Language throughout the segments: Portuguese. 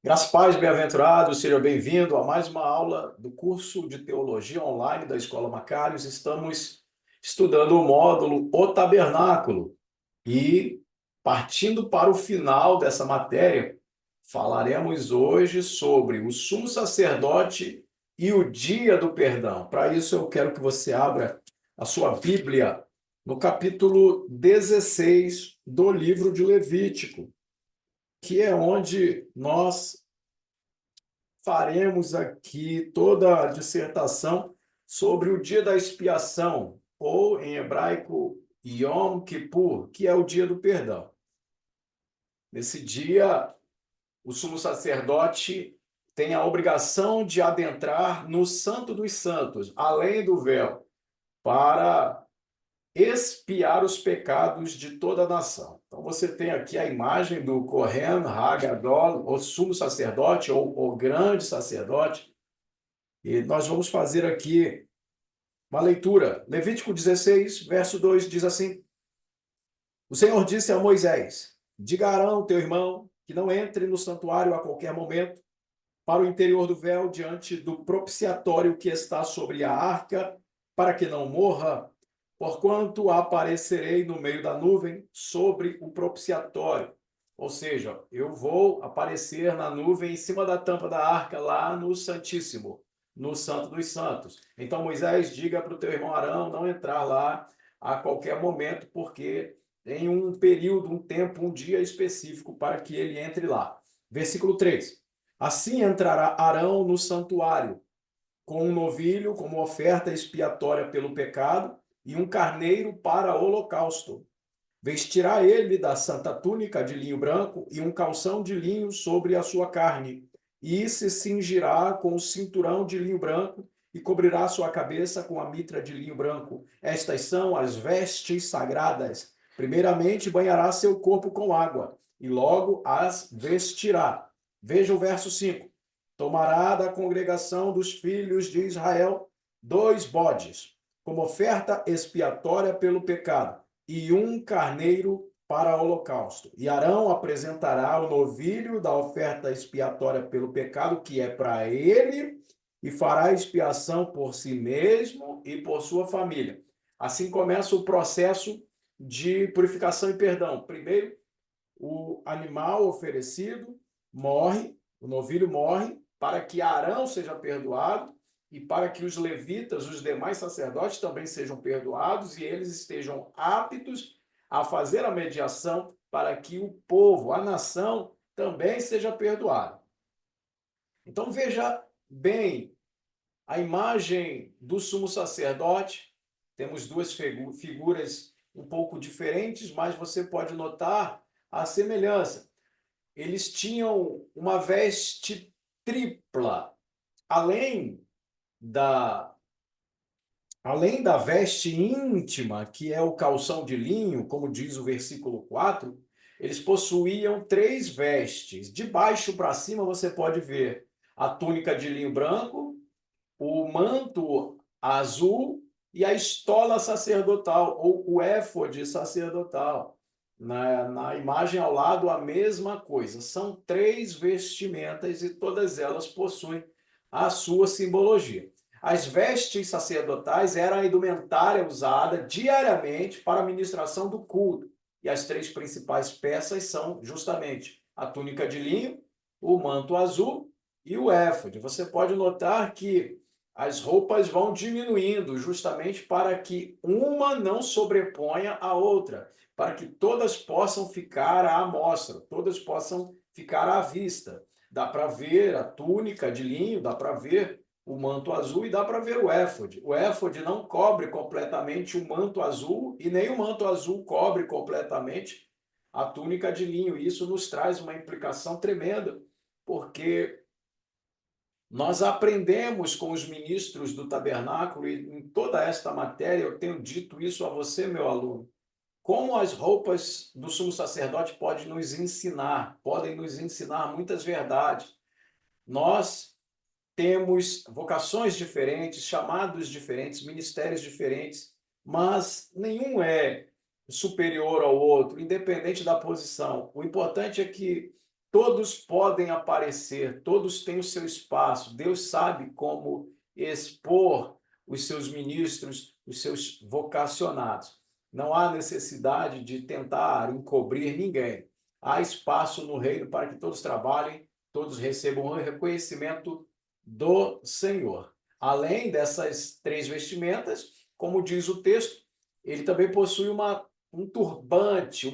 Graças a paz, bem-aventurado, seja bem-vindo a mais uma aula do curso de Teologia Online da Escola Macários. Estamos estudando o módulo O Tabernáculo e, partindo para o final dessa matéria, falaremos hoje sobre o sumo sacerdote e o dia do perdão. Para isso, eu quero que você abra a sua Bíblia no capítulo 16 do livro de Levítico, que é onde nós faremos aqui toda a dissertação sobre o dia da expiação, ou em hebraico, Yom Kippur, que é o dia do perdão. Nesse dia, o sumo sacerdote tem a obrigação de adentrar no Santo dos Santos, além do véu, para expiar os pecados de toda a nação. Então você tem aqui a imagem do Kohen Hagadol, o sumo sacerdote ou o grande sacerdote. E nós vamos fazer aqui uma leitura. Levítico 16, verso 2 diz assim: O Senhor disse a Moisés: Diga a Arão, teu irmão, que não entre no santuário a qualquer momento, para o interior do véu, diante do propiciatório que está sobre a arca, para que não morra, porquanto aparecerei no meio da nuvem sobre o propiciatório. Ou seja, eu vou aparecer na nuvem em cima da tampa da arca, lá no Santíssimo, no Santo dos Santos. Então, Moisés, diga para o teu irmão Arão não entrar lá a qualquer momento, porque tem um período, um tempo, um dia específico para que ele entre lá. Versículo 3. Assim entrará Arão no santuário, com um novilho como oferta expiatória pelo pecado e um carneiro para holocausto. Vestirá ele da santa túnica de linho branco e um calção de linho sobre a sua carne, e se cingirá com o cinturão de linho branco e cobrirá sua cabeça com a mitra de linho branco. Estas são as vestes sagradas. Primeiramente banhará seu corpo com água e logo as vestirá. Veja o verso 5. Tomará da congregação dos filhos de Israel 2 bodes, como oferta expiatória pelo pecado, e um carneiro para holocausto. E Arão apresentará o novilho da oferta expiatória pelo pecado, que é para ele, e fará expiação por si mesmo e por sua família. Assim começa o processo de purificação e perdão. Primeiro, o animal oferecido morre, o novilho morre, para que Arão seja perdoado e para que os levitas, os demais sacerdotes, também sejam perdoados e eles estejam aptos a fazer a mediação para que o povo, a nação, também seja perdoado. Então veja bem a imagem do sumo sacerdote. Temos duas figuras um pouco diferentes, mas você pode notar a semelhança. Eles tinham uma veste tripla, além da além da veste íntima, que é o calção de linho, como diz o versículo 4, eles possuíam 3 vestes. De baixo para cima você pode ver a túnica de linho branco, o manto azul e a estola sacerdotal, ou o éfode sacerdotal. Na imagem ao lado, a mesma coisa. São 3 vestimentas e todas elas possuem a sua simbologia. As vestes sacerdotais eram a indumentária usada diariamente para a ministração do culto. E as 3 principais peças são justamente a túnica de linho, o manto azul e o éfode. Você pode notar que as roupas vão diminuindo justamente para que uma não sobreponha a outra, para que todas possam ficar à mostra, todas possam ficar à vista. Dá para ver a túnica de linho, dá para ver o manto azul e dá para ver o éfode. O éfode não cobre completamente o manto azul e nem o manto azul cobre completamente a túnica de linho. E isso nos traz uma implicação tremenda, porque nós aprendemos com os ministros do tabernáculo, e em toda esta matéria eu tenho dito isso a você, meu aluno, como as roupas do sumo sacerdote podem nos ensinar muitas verdades. Nós temos vocações diferentes, chamados diferentes, ministérios diferentes, mas nenhum é superior ao outro, independente da posição. O importante é que todos podem aparecer, todos têm o seu espaço. Deus sabe como expor os seus ministros, os seus vocacionados. Não há necessidade de tentar encobrir ninguém. Há espaço no reino para que todos trabalhem, todos recebam o reconhecimento do Senhor. Além dessas três vestimentas, como diz o texto, ele também possui um turbante,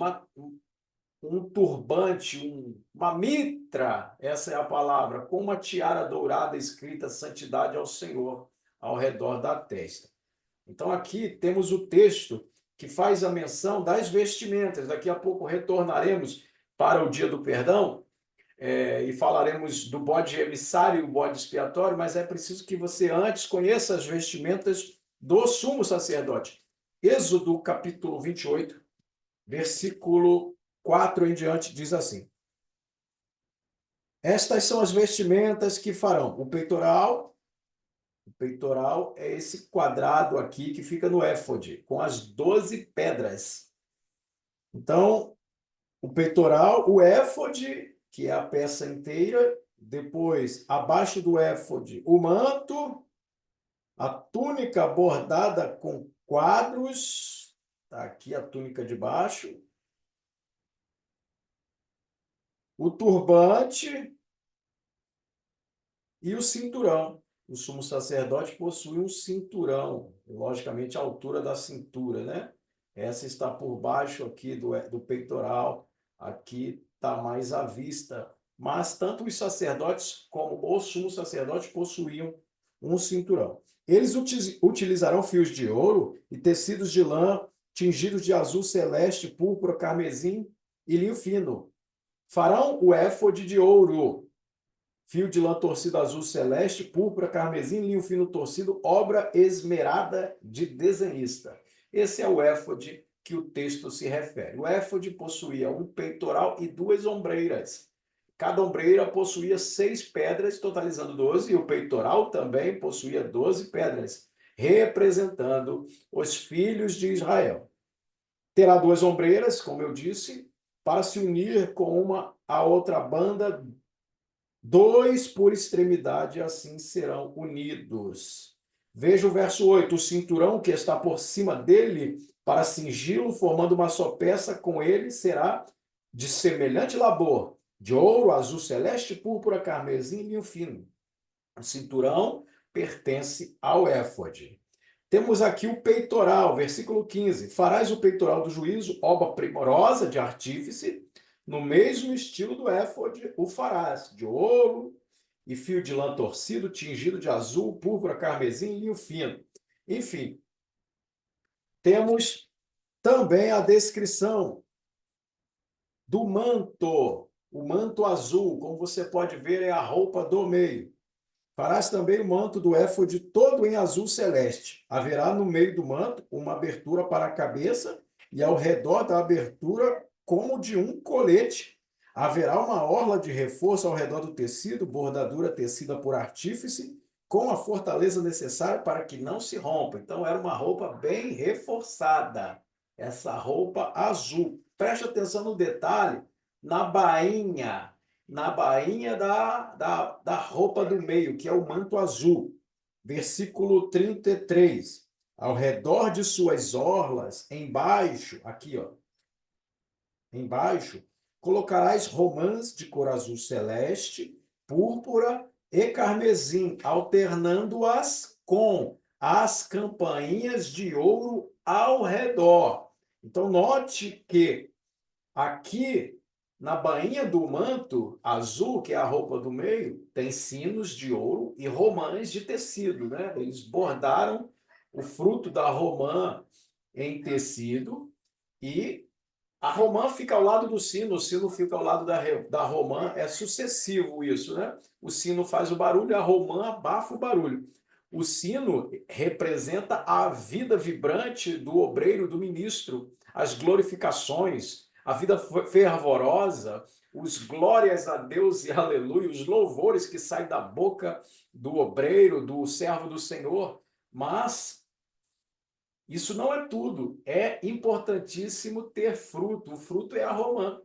uma mitra, essa é a palavra, com uma tiara dourada escrita Santidade ao Senhor ao redor da testa. Então aqui temos o texto que faz a menção das vestimentas. Daqui a pouco retornaremos para o dia do perdão e falaremos do bode emissário e o bode expiatório, mas é preciso que você antes conheça as vestimentas do sumo sacerdote. Êxodo capítulo 28, versículo 4 em diante, diz assim: estas são as vestimentas que farão. O peitoral é esse quadrado aqui que fica no éfode, com as 12 pedras. Então, o peitoral, o éfode, que é a peça inteira, depois, abaixo do éfode, o manto, a túnica bordada com quadros, tá aqui a túnica de baixo, o turbante e o cinturão. O sumo sacerdote possui um cinturão, logicamente a altura da cintura, né? Essa está por baixo aqui do peitoral, aqui está mais à vista. Mas tanto os sacerdotes como o sumo sacerdote possuíam um cinturão. Eles utilizarão fios de ouro e tecidos de lã tingidos de azul celeste, púrpura, carmesim e linho fino. Farão o éfode de ouro, fio de lã torcido azul celeste, púrpura, carmesim, linho fino torcido, obra esmerada de desenhista. Esse é o éfode que o texto se refere. O éfode possuía um peitoral e duas ombreiras. Cada ombreira possuía 6 pedras, totalizando 12, e o peitoral também possuía 12 pedras, representando os filhos de Israel. Terá 2 ombreiras, como eu disse, para se unir com a outra banda, 2 por extremidade, assim serão unidos. Veja o verso 8. O cinturão que está por cima dele, para cingi-lo, formando uma só peça com ele, será de semelhante labor, de ouro, azul celeste, púrpura, carmesim e linho fino. O cinturão pertence ao éfode. Temos aqui o peitoral, versículo 15. Farás o peitoral do juízo, obra primorosa de artífice, no mesmo estilo do éfode o farás, de ouro e fio de lã torcido, tingido de azul, púrpura, carmesim e linho fino. Enfim, temos também a descrição do manto, o manto azul, como você pode ver, é a roupa do meio. Farás também o manto do éfode todo em azul celeste. Haverá no meio do manto uma abertura para a cabeça e ao redor da abertura, como de um colete, haverá uma orla de reforço ao redor do tecido, bordadura tecida por artífice, com a fortaleza necessária para que não se rompa. Então, era uma roupa bem reforçada, essa roupa azul. Preste atenção no detalhe, na bainha da roupa do meio, que é o manto azul. Versículo 33. Ao redor de suas orlas, embaixo, aqui, ó, embaixo, colocarás romãs de cor azul celeste, púrpura e carmesim, alternando-as com as campainhas de ouro ao redor. Então, note que aqui na bainha do manto azul, que é a roupa do meio, tem sinos de ouro e romãs de tecido, né? Eles bordaram o fruto da romã em tecido e a romã fica ao lado do sino, o sino fica ao lado da romã, é sucessivo isso, né? O sino faz o barulho, a romã abafa o barulho. O sino representa a vida vibrante do obreiro, do ministro, as glorificações, a vida fervorosa, os glórias a Deus e aleluia, os louvores que saem da boca do obreiro, do servo do Senhor. Mas isso não é tudo. É importantíssimo ter fruto. O fruto é a romã.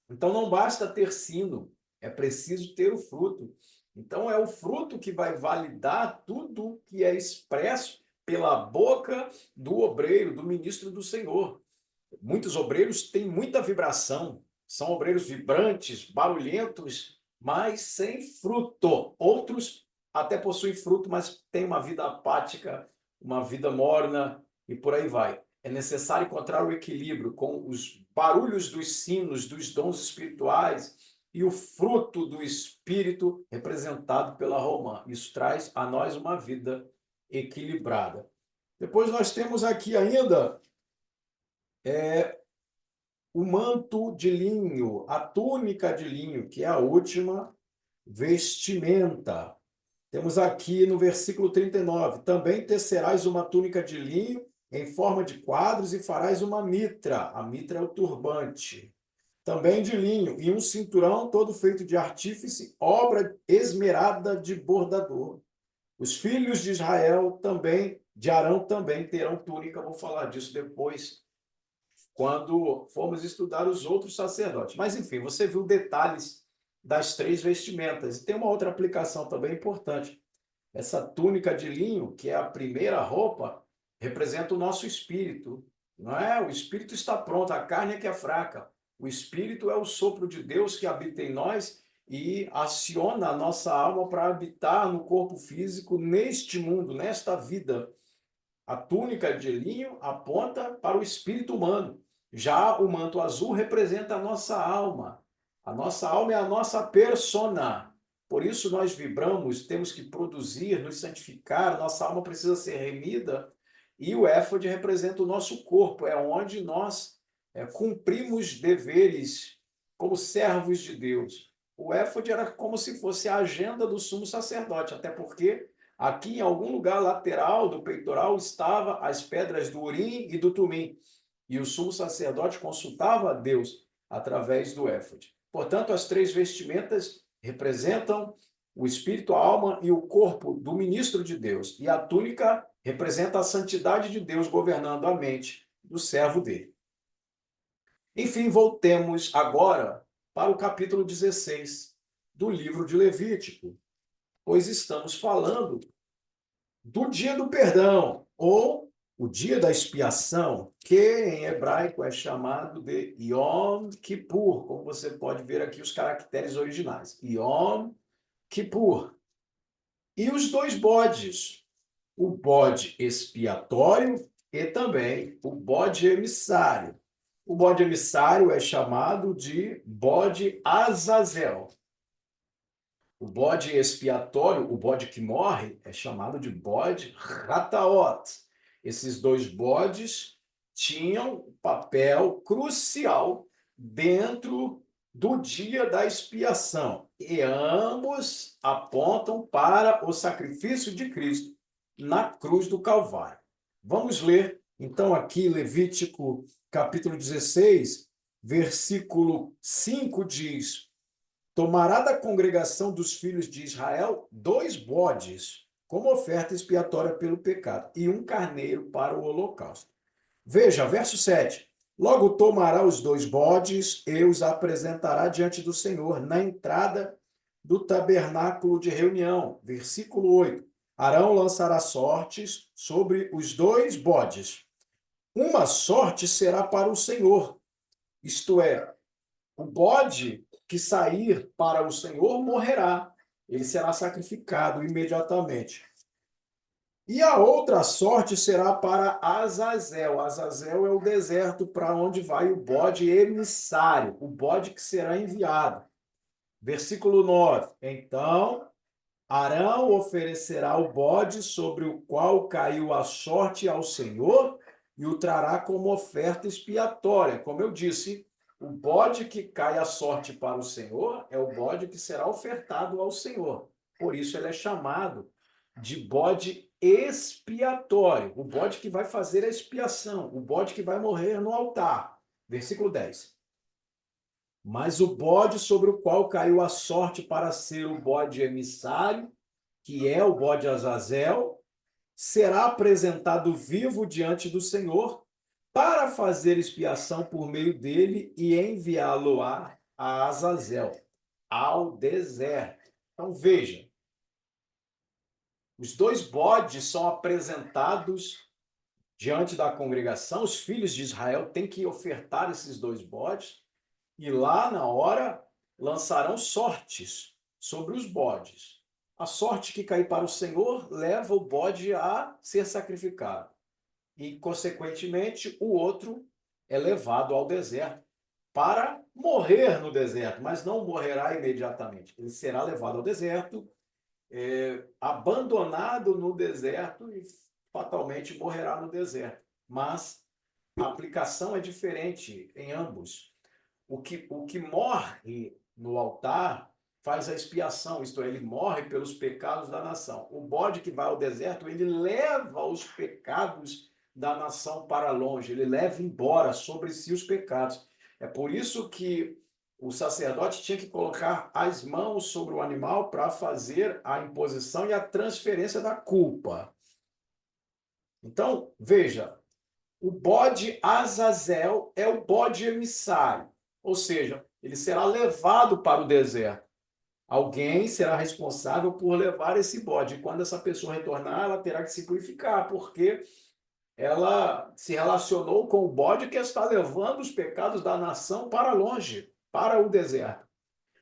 Então não basta ter sino, é preciso ter o fruto. Então, é o fruto que vai validar tudo que é expresso pela boca do obreiro, do ministro do Senhor. Muitos obreiros têm muita vibração, são obreiros vibrantes, barulhentos, mas sem fruto. Outros até possuem fruto, mas têm uma vida apática, uma vida morna e por aí vai. É necessário encontrar o equilíbrio com os barulhos dos sinos, dos dons espirituais e o fruto do Espírito representado pela romã. Isso traz a nós uma vida equilibrada. Depois nós temos aqui ainda o manto de linho, a túnica de linho, que é a última vestimenta. Temos aqui no versículo 39, também tecerás uma túnica de linho em forma de quadros e farás uma mitra. A mitra é o turbante. Também de linho, e um cinturão todo feito de artífice, obra esmerada de bordador. Os filhos de Israel também, de Arão também terão túnica, vou falar disso depois, quando formos estudar os outros sacerdotes. Mas, enfim, você viu detalhes das 3 vestimentas. E tem uma outra aplicação também importante. Essa túnica de linho, que é a primeira roupa, representa o nosso espírito. Não é? O espírito está pronto, a carne é que é fraca. O espírito é o sopro de Deus que habita em nós e aciona a nossa alma para habitar no corpo físico neste mundo, nesta vida. A túnica de linho aponta para o espírito humano. Já o manto azul representa a nossa alma. A nossa alma é a nossa persona. Por isso nós vibramos, temos que produzir, nos santificar, nossa alma precisa ser remida. E o éfode representa o nosso corpo, é onde nós cumprimos deveres como servos de Deus. O éfode era como se fosse a agenda do sumo sacerdote, até porque aqui, em algum lugar lateral do peitoral, estavam as pedras do Urim e do Tumim. E o sumo sacerdote consultava a Deus através do éfode. Portanto, as 3 vestimentas representam o espírito, a alma e o corpo do ministro de Deus. E a túnica representa a santidade de Deus governando a mente do servo dele. Enfim, voltemos agora para o capítulo 16 do livro de Levítico, pois estamos falando do dia do perdão, ou o dia da expiação, que em hebraico é chamado de Yom Kippur, como você pode ver aqui os caracteres originais. Yom Kippur. E os 2 bodes, o bode expiatório e também o bode emissário. O bode emissário é chamado de bode Azazel. O bode expiatório, o bode que morre, é chamado de bode Rataot. Esses 2 bodes tinham um papel crucial dentro do dia da expiação. E ambos apontam para o sacrifício de Cristo na cruz do Calvário. Vamos ler, então, aqui Levítico capítulo 16, versículo 5 diz: tomará da congregação dos filhos de Israel 2 bodes, como oferta expiatória pelo pecado, e um carneiro para o holocausto. Veja, verso 7. Logo tomará os 2 bodes e os apresentará diante do Senhor na entrada do tabernáculo de reunião. Versículo 8. Arão lançará sortes sobre os 2 bodes. Uma sorte será para o Senhor, isto é, o bode que sair para o Senhor morrerá, ele será sacrificado imediatamente. E a outra sorte será para Azazel. Azazel é o deserto para onde vai o bode emissário, o bode que será enviado. Versículo 9. Então, Arão oferecerá o bode sobre o qual caiu a sorte ao Senhor e o trará como oferta expiatória. Como eu disse, o bode que cai a sorte para o Senhor é o bode que será ofertado ao Senhor. Por isso ele é chamado de bode expiatório, o bode que vai fazer a expiação, o bode que vai morrer no altar. Versículo 10. Mas o bode sobre o qual caiu a sorte para ser o bode emissário, que é o bode Azazel, será apresentado vivo diante do Senhor para fazer expiação por meio dele e enviá-lo a Azazel. ao deserto. Então, veja, os 2 bodes são apresentados diante da congregação, os filhos de Israel têm que ofertar esses 2 bodes, e lá na hora lançarão sortes sobre os bodes. A sorte que cair para o Senhor leva o bode a ser sacrificado. E, consequentemente, o outro é levado ao deserto para morrer no deserto, mas não morrerá imediatamente. Ele será levado ao deserto, abandonado no deserto e fatalmente morrerá no deserto. Mas a aplicação é diferente em ambos. O que morre no altar faz a expiação, isto é, ele morre pelos pecados da nação. O bode que vai ao deserto, ele leva os pecados da nação para longe, ele leva embora sobre si os pecados. É por isso que o sacerdote tinha que colocar as mãos sobre o animal para fazer a imposição e a transferência da culpa. Então, veja, o bode Azazel é o bode emissário, ou seja, ele será levado para o deserto. Alguém será responsável por levar esse bode. E quando essa pessoa retornar, ela terá que se purificar, porque ela se relacionou com o bode que está levando os pecados da nação para longe, para o deserto.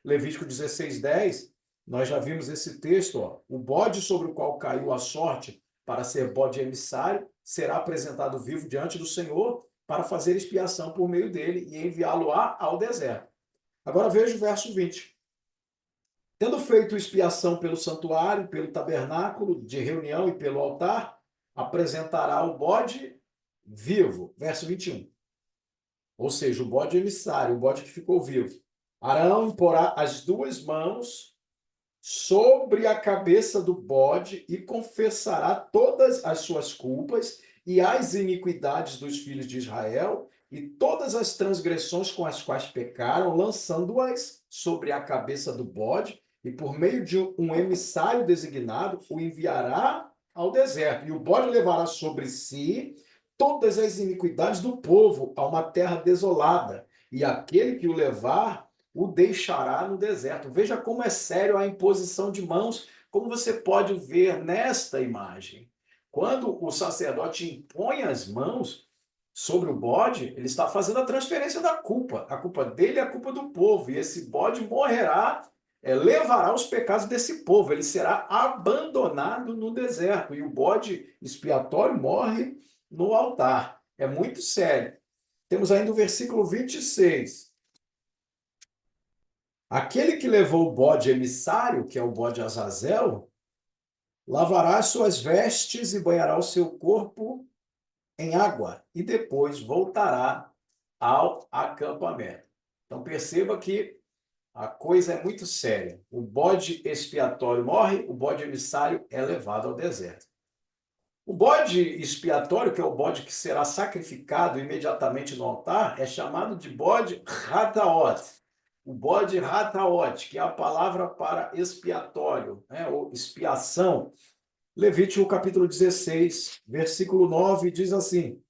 Levítico 16:10, nós já vimos esse texto, ó. O bode sobre o qual caiu a sorte para ser bode emissário será apresentado vivo diante do Senhor para fazer expiação por meio dele e enviá-lo-á ao deserto. Agora veja o verso 20. Tendo feito expiação pelo santuário, pelo tabernáculo de reunião e pelo altar, apresentará o bode vivo. Verso 21. Ou seja, o bode emissário, o bode que ficou vivo. Arão imporá as 2 mãos sobre a cabeça do bode e confessará todas as suas culpas e as iniquidades dos filhos de Israel e todas as transgressões com as quais pecaram, lançando-as sobre a cabeça do bode, e por meio de um emissário designado o enviará ao deserto. E o bode levará sobre si todas as iniquidades do povo a uma terra desolada, e aquele que o levar o deixará no deserto. Veja como é sério a imposição de mãos, como você pode ver nesta imagem. Quando o sacerdote impõe as mãos sobre o bode, ele está fazendo a transferência da culpa. A culpa dele é a culpa do povo, e esse bode morrerá, levará os pecados desse povo, ele será abandonado no deserto, e o bode expiatório morre no altar. É muito sério. Temos ainda o versículo 26. Aquele que levou o bode emissário, que é o bode Azazel, lavará as suas vestes e banhará o seu corpo em água, e depois voltará ao acampamento. Então perceba que a coisa é muito séria. O bode expiatório morre, o bode emissário é levado ao deserto. O bode expiatório, que é o bode que será sacrificado imediatamente no altar, é chamado de bode Hataot. O bode Hataot, que é a palavra para expiatório, né, ou expiação. Levítico capítulo 16, versículo 9, diz assim: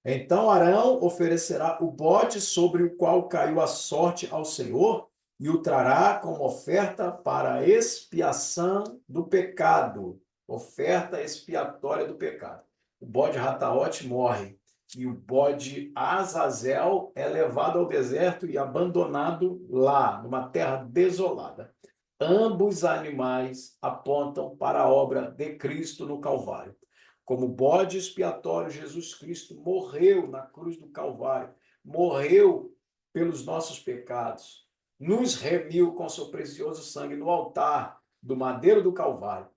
Então Arão oferecerá o bode sobre o qual caiu a sorte ao Senhor e o trará como oferta para a expiação do pecado. Oferta expiatória do pecado. O bode Rataote morre e o bode Azazel é levado ao deserto e abandonado lá, numa terra desolada. Ambos animais apontam para a obra de Cristo no Calvário. Como bode expiatório, Jesus Cristo morreu na cruz do Calvário, morreu pelos nossos pecados, nos remiu com seu precioso sangue no altar do madeiro do Calvário.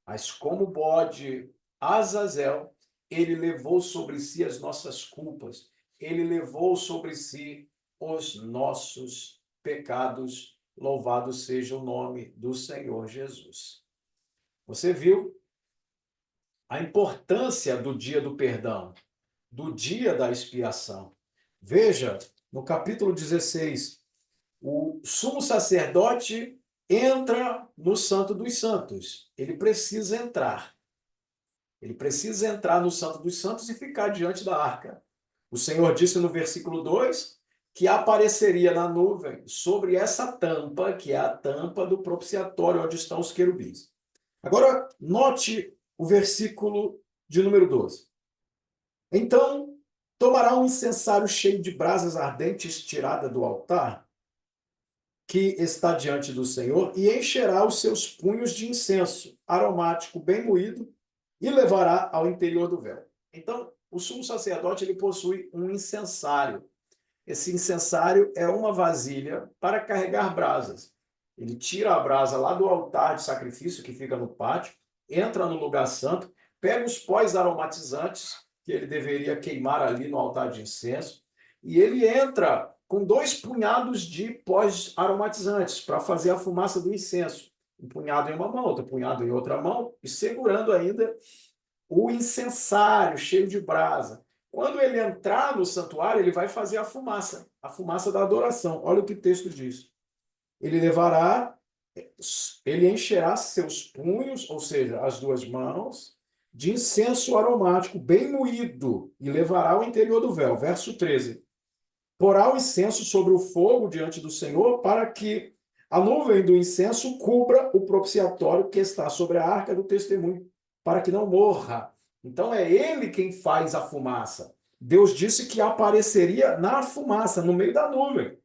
Mas como bode Azazel, ele levou sobre si as nossas culpas, ele levou sobre si os nossos pecados. Louvado seja o nome do Senhor Jesus. Você viu a importância do dia do perdão, do dia da expiação. Veja, no capítulo 16, o sumo sacerdote entra no Santo dos Santos. Ele precisa entrar. Ele precisa entrar no Santo dos Santos e ficar diante da arca. O Senhor disse no versículo 2 que apareceria na nuvem sobre essa tampa, que é a tampa do propiciatório, onde estão os querubins. Agora, note o versículo de número 12. Então, tomará um incensário cheio de brasas ardentes tirada do altar, que está diante do Senhor, e encherá os seus punhos de incenso aromático bem moído, e levará ao interior do véu. Então, o sumo sacerdote ele possui um incensário. Esse incensário é uma vasilha para carregar brasas. Ele tira a brasa lá do altar de sacrifício que fica no pátio, entra no lugar santo, pega os pós aromatizantes que ele deveria queimar ali no altar de incenso, e ele entra com 2 punhados de pós aromatizantes para fazer a fumaça do incenso. Um punhado em uma mão, outro punhado em outra mão, e segurando ainda o incensário cheio de brasa. Quando ele entrar no santuário, ele vai fazer a fumaça da adoração. Olha o que o texto diz. Ele levará, ele encherá seus punhos, ou seja, as 2 mãos, de incenso aromático bem moído, e levará ao interior do véu. Verso 13. Porá o incenso sobre o fogo diante do Senhor, para que a nuvem do incenso cubra o propiciatório que está sobre a arca do testemunho, para que não morra. Então é ele quem faz a fumaça. Deus disse que apareceria na fumaça, no meio da nuvem.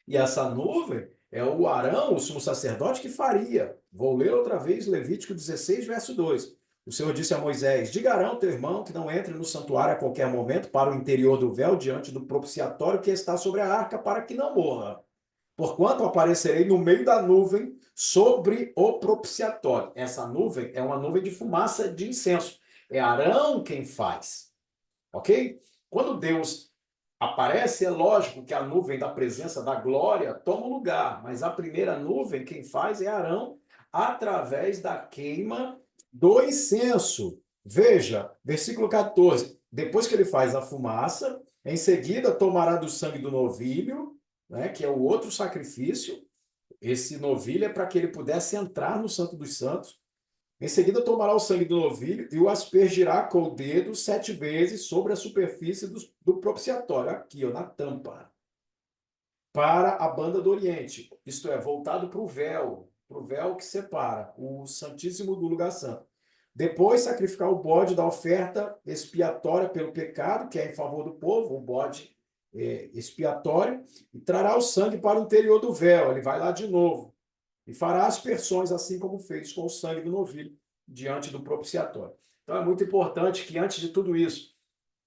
E essa nuvem é o Arão, o sumo sacerdote, que faria. Vou ler outra vez Levítico 16, verso 2. O Senhor disse a Moisés: diga a Arão, teu irmão, que não entre no santuário a qualquer momento para o interior do véu, diante do propiciatório que está sobre a arca, para que não morra. Porquanto aparecerei no meio da nuvem sobre o propiciatório. Essa nuvem é uma nuvem de fumaça de incenso. É Arão quem faz. Ok? Quando Deus aparece, é lógico que a nuvem da presença da glória toma o lugar, mas a primeira nuvem quem faz é Arão através da queima do incenso. Veja, versículo 14. Depois que ele faz a fumaça, em seguida tomará do sangue do novilho, né, que é o outro sacrifício. Esse novilho é para que ele pudesse entrar no Santo dos Santos. Em seguida, tomará o sangue do novilho e o aspergirá com o dedo 7 vezes sobre a superfície do propiciatório, aqui, ó, na tampa, para a banda do Oriente, isto é, voltado para o véu que separa o Santíssimo do Lugar Santo. Depois, sacrificar o bode da oferta expiatória pelo pecado, que é em favor do povo, o bode expiatório, e trará o sangue para o interior do véu. Ele vai lá de novo e fará aspersões, assim como fez com o sangue do novilho, diante do propiciatório. Então é muito importante que, antes de tudo isso,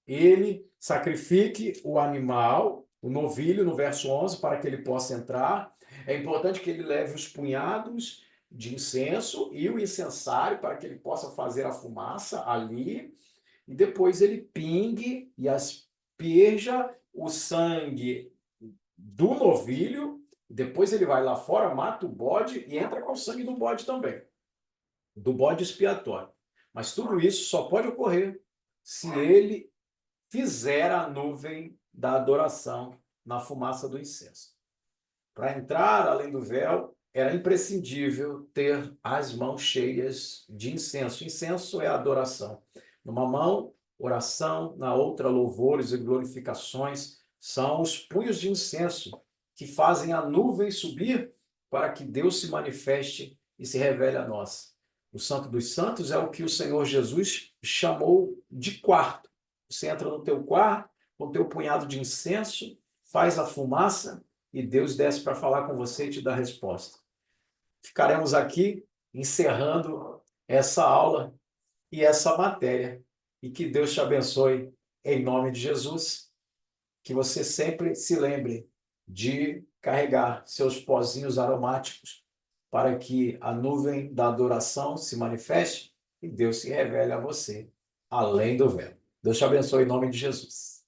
ele sacrifique o animal, o novilho, no verso 11, para que ele possa entrar. É importante que ele leve os punhados de incenso e o incensário, para que ele possa fazer a fumaça ali, e depois ele pingue e asperja o sangue do novilho. Depois ele vai lá fora, mata o bode e entra com o sangue do bode também, do bode expiatório. Mas tudo isso só pode ocorrer se ele fizer a nuvem da adoração na fumaça do incenso. Para entrar além do véu, era imprescindível ter as mãos cheias de incenso. Incenso é adoração. Numa mão, oração, na outra, louvores e glorificações. São os punhos de incenso que fazem a nuvem subir para que Deus se manifeste e se revele a nós. O Santo dos Santos é o que o Senhor Jesus chamou de quarto. Você entra no teu quarto, com o teu punhado de incenso, faz a fumaça e Deus desce para falar com você e te dar resposta. Ficaremos aqui encerrando essa aula e essa matéria. E que Deus te abençoe em nome de Jesus. Que você sempre se lembre de carregar seus pozinhos aromáticos para que a nuvem da adoração se manifeste e Deus se revele a você, além do véu. Deus te abençoe em nome de Jesus.